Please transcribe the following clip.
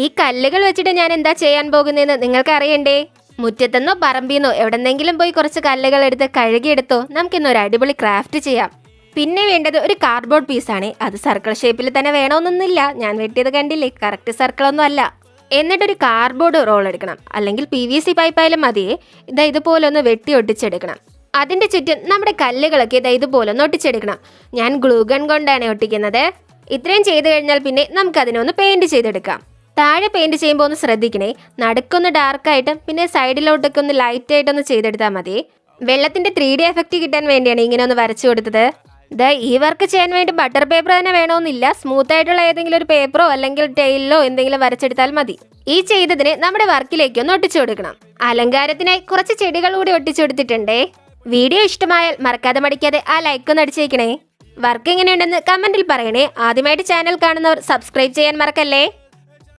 ഈ കല്ലുകൾ വെച്ചിട്ട് ഞാൻ എന്താ ചെയ്യാൻ പോകുന്നതെന്ന് നിങ്ങൾക്ക് അറിയണ്ടേ? മുറ്റത്തുനിന്നോ പറമ്പിന്നോ എവിടെന്നെങ്കിലും പോയി കുറച്ച് കല്ലുകൾ എടുത്ത് കഴുകിയെടുത്തോ നമുക്കിന്ന് ഒരു അടിപൊളി ക്രാഫ്റ്റ് ചെയ്യാം. പിന്നെ വേണ്ടത് ഒരു കാർഡ്ബോർഡ് പീസാണ്. അത് സർക്കിൾ ഷേപ്പിൽ തന്നെ വേണമെന്നൊന്നുമില്ല. ഞാൻ വെട്ടിയത് കണ്ടില്ലേ, കറക്റ്റ് സർക്കിളൊന്നും അല്ല. എന്നിട്ടൊരു കാർഡ്ബോർഡ് റോൾ എടുക്കണം, അല്ലെങ്കിൽ PVC പൈപ്പായാലും മതിയേ. ഇതുപോലെ ഒന്ന് വെട്ടി ഒട്ടിച്ചെടുക്കണം. അതിൻ്റെ ചുറ്റും നമ്മുടെ കല്ലുകളൊക്കെ ഇതുപോലെ ഒന്ന് ഒട്ടിച്ചെടുക്കണം. ഞാൻ ഗ്ലൂഗൺ കൊണ്ടാണ് ഒട്ടിക്കുന്നത്. ഇത്രയും ചെയ്ത് കഴിഞ്ഞാൽ പിന്നെ നമുക്കതിനൊന്ന് പെയിൻറ് ചെയ്തെടുക്കാം. താഴെ പെയിൻറ് ചെയ്യുമ്പോൾ ഒന്ന് ശ്രദ്ധിക്കണേ, നടുക്കൊന്ന് ഡാർക്കായിട്ടും പിന്നെ സൈഡിലോട്ടൊക്കെ ഒന്ന് ലൈറ്റായിട്ടൊന്ന് ചെയ്തെടുത്താൽ മതി. വെള്ളത്തിൻ്റെ 3D എഫക്റ്റ് കിട്ടാൻ വേണ്ടിയാണ് ഇങ്ങനെ ഒന്ന് വരച്ചു കൊടുത്തത്. ഈ വർക്ക് ചെയ്യാൻ വേണ്ടി ബട്ടർ പേപ്പർ തന്നെ വേണമെന്നില്ല. സ്മൂത്ത് ആയിട്ടുള്ള ഏതെങ്കിലും ഒരു പേപ്പറോ അല്ലെങ്കിൽ ടെയിലോ എന്തെങ്കിലും വരച്ചെടുത്താൽ മതി. ഈ ചെയ്തതിന് നമ്മുടെ വർക്കിലേക്ക് ഒന്ന് ഒട്ടിച്ചു കൊടുക്കണം. അലങ്കാരത്തിനായി കുറച്ച് ചെടികൾ കൂടി ഒട്ടിച്ചു കൊടുത്തിട്ടുണ്ടേ. വീഡിയോ ഇഷ്ടമായാൽ മറക്കാതെ മടിക്കാതെ ആ ലൈക്ക് ഒന്ന് അടിച്ചേക്കണേ. വർക്ക് എങ്ങനെയുണ്ടെന്ന് കമന്റിൽ പറയണേ. ആദ്യമായിട്ട് ചാനൽ കാണുന്നവർ സബ്സ്ക്രൈബ് ചെയ്യാൻ മറക്കല്ലേ.